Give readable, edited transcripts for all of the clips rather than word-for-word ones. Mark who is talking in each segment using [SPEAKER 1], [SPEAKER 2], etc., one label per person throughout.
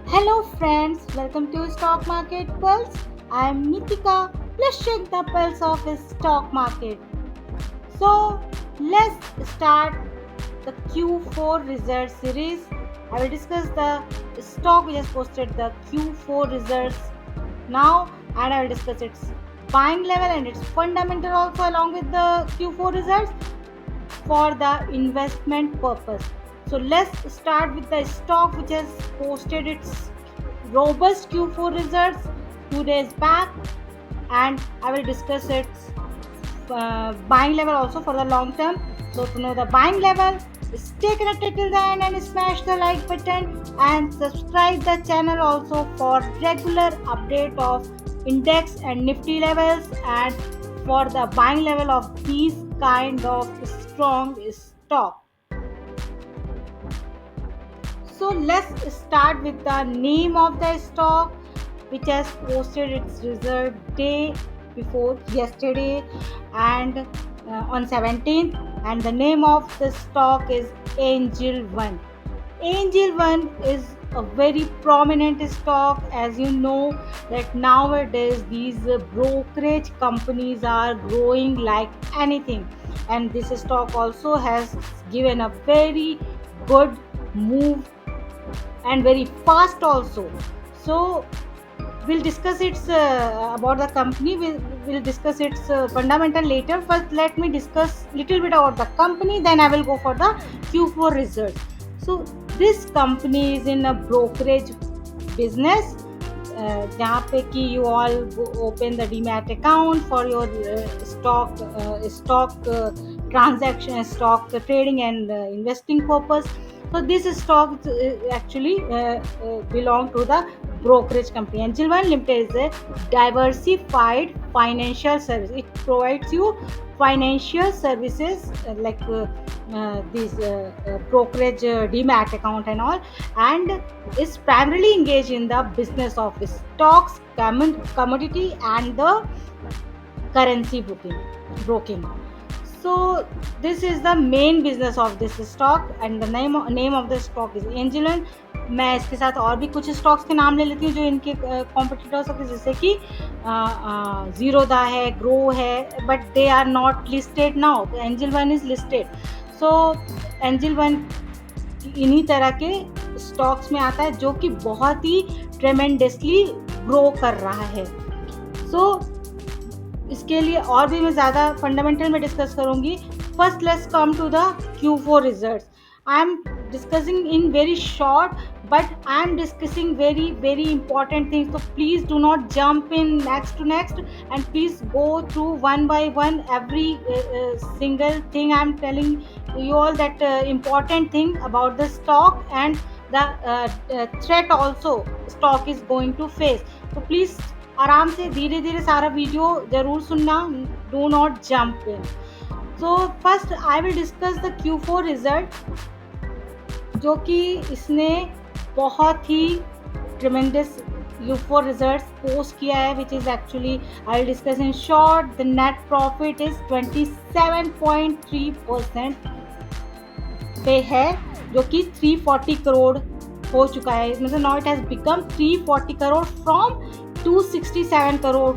[SPEAKER 1] Hello friends, welcome to Stock Market Pulse. I am Nitika. Let's check the pulse of the stock market. So let's start the Q4 results series. I will discuss the stock which has posted the Q4 results now, and I will discuss its buying level and its fundamental also along with the Q4 results for the investment purpose. So let's start with the stock which has posted its robust Q4 results 2 days back, and I will discuss its buying level also for the long term. So to know the buying level, stay connected till the end and smash the like button and subscribe the channel also for regular update of index and nifty levels and for the buying level of these kind of strong stock. So let's start with the name of the stock which has posted its result day before yesterday and on 17th, and the name of the stock is Angel One. Angel One is a very prominent stock, as you know that nowadays these brokerage companies are growing like anything, and this stock also has given a very good move and very fast also. So we'll discuss its about the company, we'll discuss its fundamental later. First let me discuss little bit about the company, then I will go for the Q4 results. So this company is in a brokerage business, जहाँ पे कि you all open the demat account for your stock transaction, stock trading and investing purpose. So this stock actually belong to the brokerage company. Angel One Limited is a diversified financial service. It provides you financial services like these brokerage demat account and all, and is primarily engaged in the business of stocks, commodity and the currency broking. So this is the main business of this stock, and the name of the stock is Angel One. मैं इसके साथ और भी कुछ stocks के नाम ले लेती हूँ जो इनके कॉम्पिटिटर्स होते हैं, जैसे कि जीरोदा है, ग्रो है, but they are not listed now. Angel One is listed. So Angel One इन्हीं तरह के स्टॉक्स में आता है जो कि बहुत ही ट्रेमेंडसली ग्रो कर रहा है. सो इसके लिए और भी मैं ज़्यादा फंडामेंटल में डिस्कस करूँगी. First let's come to the Q4 results. I am discussing in very short, but I am discussing very important things, so please do not jump in next to next, and please go through one by one every single thing I am telling you all, that important thing about the stock and the threat also stock is going to face. So please आराम से धीरे धीरे सारा video जरूर सुनना. Do not jump in. So first I will discuss the Q4 result, जो कि इसने बहुत ही ट्रिमेंडस Q4 रिजल्ट्स पोस्ट किया है, which is actually I will discuss in short. The net profit is 27.3% पे है, जो कि 340 करोड़ हो चुका है. मतलब now it has become 340 crore from 267 crore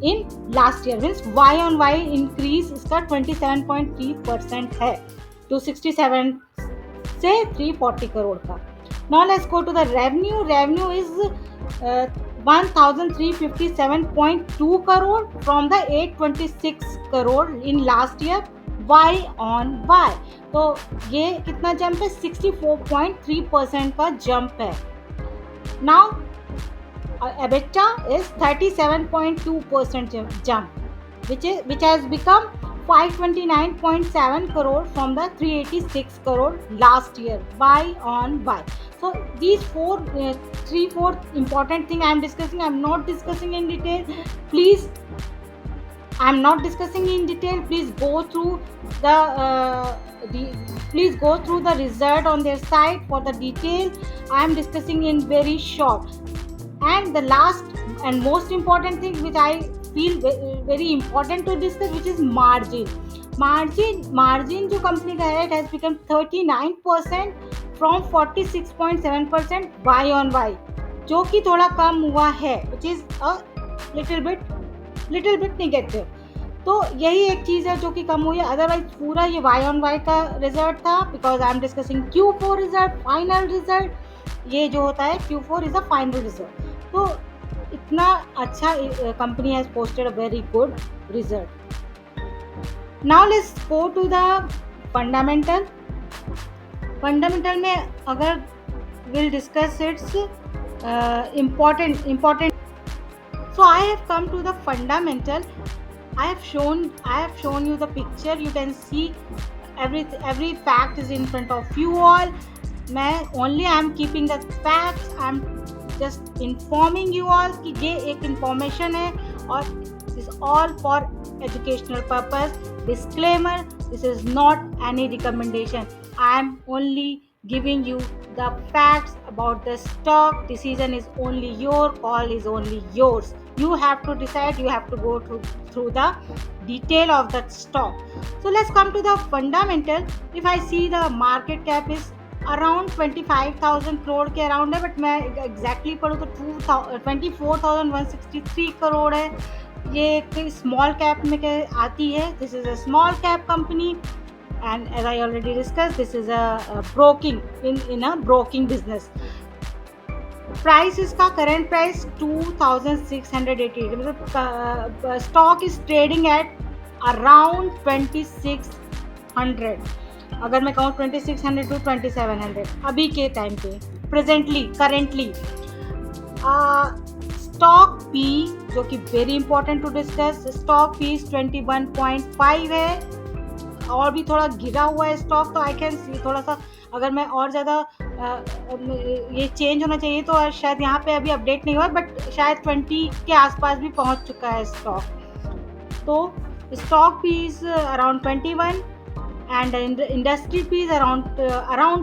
[SPEAKER 1] in last year. Means y on y increase इसका 27.3% है 267 से 340 करोड़ का. Now let's go to the revenue. Revenue is 1357.2 crore from the 826 crore in last year. Y on y, तो ये कितना jump है? 64.3% का jump है. Now EBITDA is 37.2% jump, which has become 529.7 crore from the 386 crore last year. Y on y. So these three four important thing I am discussing. I am not discussing in detail. Please go through please go through the result on their site for the detail. I am discussing in very short. And the last and most important thing which I feel very important to discuss, which is margin. Margin जो company का है, it has become 39% from 46.7% Y on Y, जो कि थोड़ा कम हुआ है, which is a little bit negative. तो यही एक चीज़ है जो कि कम हुई है, अदरवाइज पूरा ये वाई ऑन वाई का रिजल्ट था, because I am discussing Q4 result, final result. ये जो होता है Q4 is a final result. तो इतना अच्छा company has posted a very good result. Now let's go to the fundamental. Fundamental में अगर will discuss it's important. So I have come to the fundamental. I have shown you the picture. You can see every fact is in front of you all. I am keeping the facts. I am just informing you all कि ये एक information है और is all for educational purpose. Disclaimer: this is not any recommendation. I am only giving you the facts about the stock. Decision is only your call, is only yours. You have to decide. You have to go through the detail of that stock. So let's come to the fundamental. If I see the market cap is around 25,000 crore के around है, but मैं exactly पढ़ूँ तो 24,163 करोड़ है। ये एक small cap में आती है। This is a small cap company and as I already discuss, this is a broking in a broking business. Price इसका करंट प्राइस 2,680, मतलब stock is trading at around 2,600। अगर मैं कहूँ 2,600 to 2,700 अभी के टाइम पे, करेंटली। स्टॉक पी, जो कि very important to discuss, stock P 21.5 है और भी थोड़ा गिरा हुआ है स्टॉक। तो आई कैन सी थोड़ा सा, अगर मैं और ज़्यादा ये चेंज होना चाहिए तो शायद यहाँ पे अभी अपडेट नहीं हुआ, बट शायद 20 के आसपास भी पहुँच चुका है स्टॉक। तो stock P is around 21 and industry P is around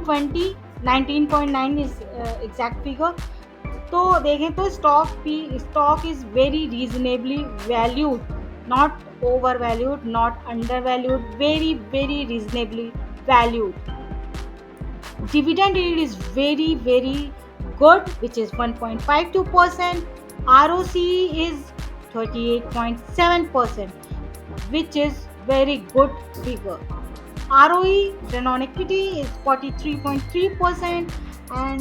[SPEAKER 1] 20, 19.9 is exact figure. तो देखें तो stock is very reasonably valued, not overvalued, not undervalued, very very reasonably valued. Dividend yield is very very good, which is 1.52%. ROCE is 38.7%, which is very good figure. ROE, return on equity, is 43.3%, and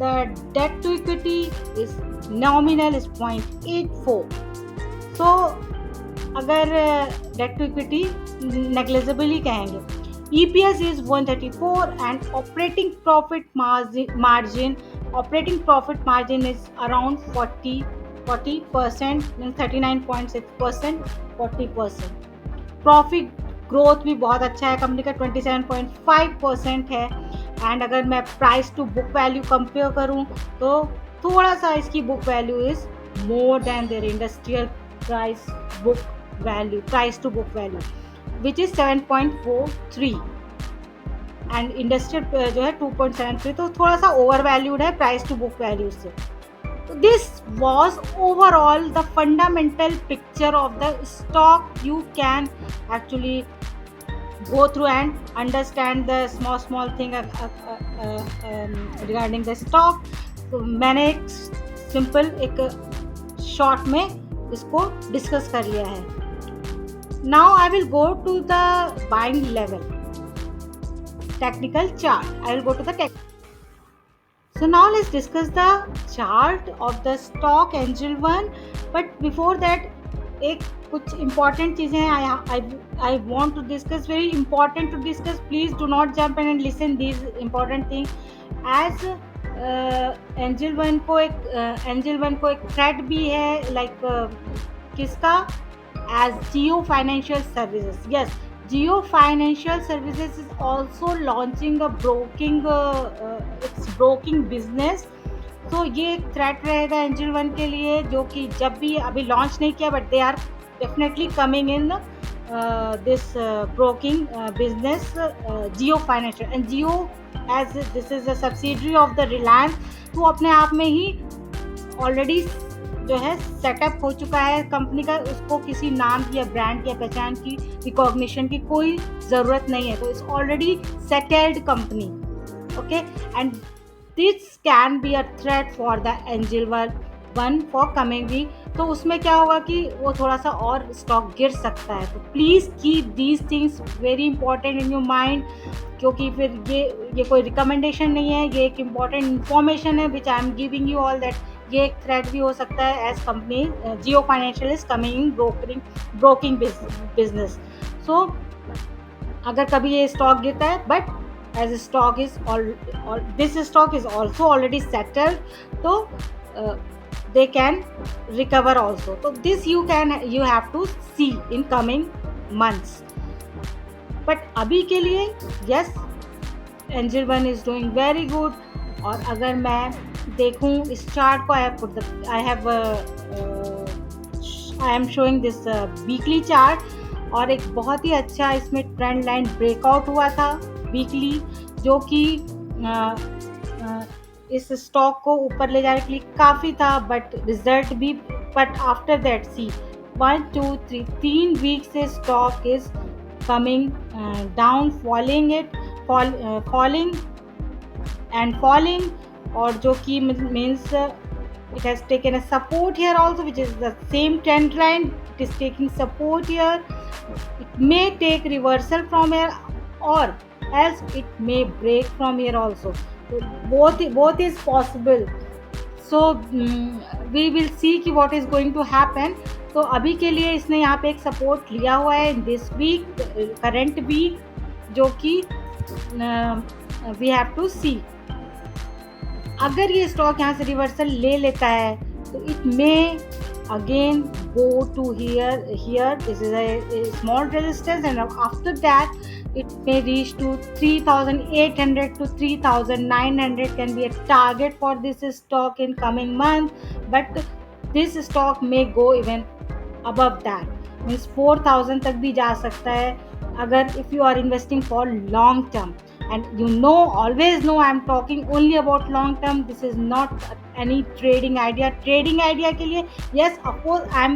[SPEAKER 1] the debt to equity is nominal is 0.84. So अगर debt to equity negligible ही कहेंगे। EPS is 134 and operating profit margin is around 40%, 39.6%, 40%. Profit growth भी बहुत अच्छा है company का, 27.5% है। And अगर मैं price to book value compare करूं तो थोड़ा सा इसकी book value is more than their industrial price to book value, which is 7.43 and industrial जो है 2.73, तो थोड़ा सा ओवर वैल्यूड है प्राइस टू बुक वैल्यू से। This was overall the fundamental picture of the stock. You can actually go through and understand the small thing regarding the stock. तो मैंने एक सिंपल एक शॉर्ट में इसको डिस्कस कर लिया है। Now I will go to the buying level, technical chart. I will go to the technical. So now let's discuss the chart of the stock Angel One. But before that, एक कुछ important चीज़ें हैं I want to discuss, very important to discuss. Please do not jump in and listen these important things. As Angel One को एक threat भी है, like किसका, as Jio Financial Services. Yes, Jio Financial Services is also launching a broking business. तो ये एक threat रहेगा angel one के लिए, जो कि जब भी अभी लॉन्च नहीं किया, but they are definitely coming in this broking business, Jio financial. And Jio as this is a subsidiary of the Reliance, तो अपने आप में ही ऑलरेडी जो है सेटअप हो चुका है कंपनी का, उसको किसी नाम की या ब्रांड की या पहचान की रिकॉग्निशन की कोई ज़रूरत नहीं है, तो it's already settled company. Okay, and this can be a threat for the Angel One for coming week. तो उसमें क्या होगा कि वो थोड़ा सा और स्टॉक गिर सकता है, तो please keep these things very important in your mind, क्योंकि फिर ये कोई रिकमेंडेशन नहीं है, ये एक इम्पॉर्टेंट इन्फॉर्मेशन है which I am giving you all, that ये एक थ्रेट भी हो सकता है as company Jio financial is coming in broking business. So अगर कभी ये स्टॉक गिरता है, but as stock is this stock is also already settled, तो they can recover also, so this you have to see in coming months, but अभी के लिए yes, angel One is doing very good. और अगर मैं देखूं इस chart को, I am showing this weekly chart, और एक बहुत ही अच्छा इसमें ट्रेंड लाइन ब्रेकआउट हुआ था वीकली, जो कि इस स्टॉक को ऊपर ले जाने के लिए काफ़ी था, बट रिजल्ट भी, but after that see 1 2 3 3 week से stock is coming down, falling and falling, और जो कि means it has taken a support here also, which is the same trend line, it is taking support here, it may take reversal from here, or else it may break from here also, so both is possible, so we will see कि what is going to happen। तो अभी के लिए इसने यहाँ पे एक support लिया हुआ है दिस वीक, करंट वीक, जो कि वी हैव टू सी। अगर ये स्टॉक यहाँ से रिवर्सल ले लेता है, तो it may again go to here this is a small resistance, and after that it may reach to 3,800 to 3,900 can be a target for this stock in coming month, but this stock may go even above that, means 4,000 तक भी जा सकता है, अगर if you are investing for long term, and you know, always know I am talking only about long term, this is not any trading idea के लिए yes, of course I am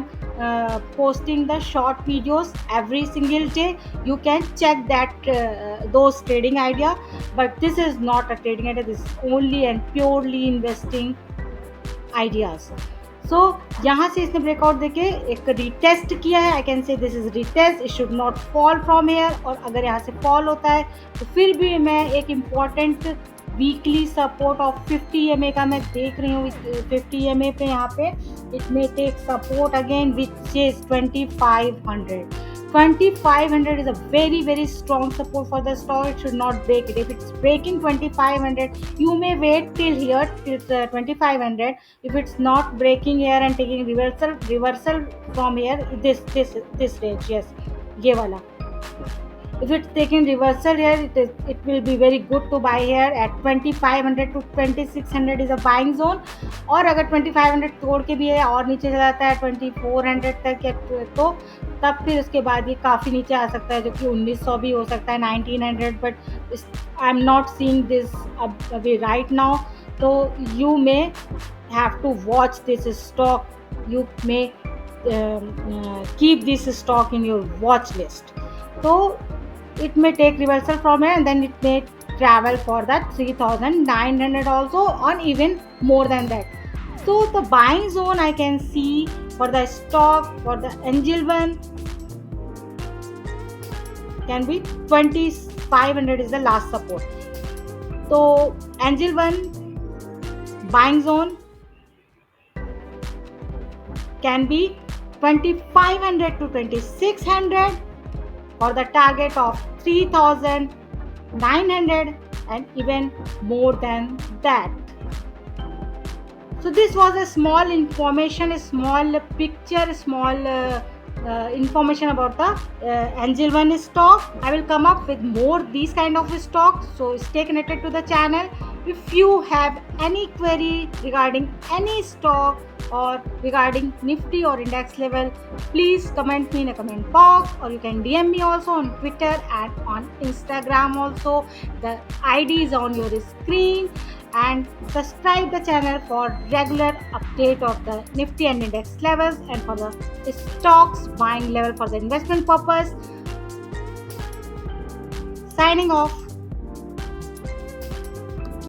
[SPEAKER 1] posting the short videos every single day, you can check that those trading idea, but this is not a trading idea, this is only and purely investing ideas। सो यहाँ से इसने breakout देके एक retest किया है, I can say this is retest, it should not fall from here, और अगर यहाँ से फॉल होता है तो फिर भी मैं एक important weekly support of 50 EMA का मैं देख रही हूँ, 50 EMA पे यहाँ पे it may take support again which is 2500। 2500 is a very strong support for the stock, it should not break it, if it's breaking 2500 you may wait till here till 2500, if it's not breaking here and taking reversal from here, this range, yes, ये वाला, if it's taking reversal here, it will be very good to buy here at 2500 to 2600 is a buying zone, और अगर 2500 तोड़ के भी है और नीचे चला जाता है 2400 तक या तो तब फिर उसके बाद ये काफ़ी नीचे आ सकता है, जो कि 1900 भी हो सकता है, 1900, but I am not seeing this अभी राइट नाउ, तो you may have to watch this stock, you may keep this stock in your watch list. तो it may take reversal from here and then it may travel for that 3,900 also, or even more than that. So the buying zone I can see for the stock, for the Angel One, can be 2,500 is the last support. So Angel One buying zone can be 2,500 to 2,600 for the target of 3,900 and even more than that. So this was a small information, a small picture, small information about the Angel One stock. I will come up with more these kind of stocks, so stay connected to the channel. If you have any query regarding any stock, or regarding Nifty or index level, please comment me in a comment box, or you can DM me also on Twitter and on Instagram also. The ID is on your screen, and subscribe the channel for regular update of the Nifty and index levels and for the stocks buying level for the investment purpose. Signing off.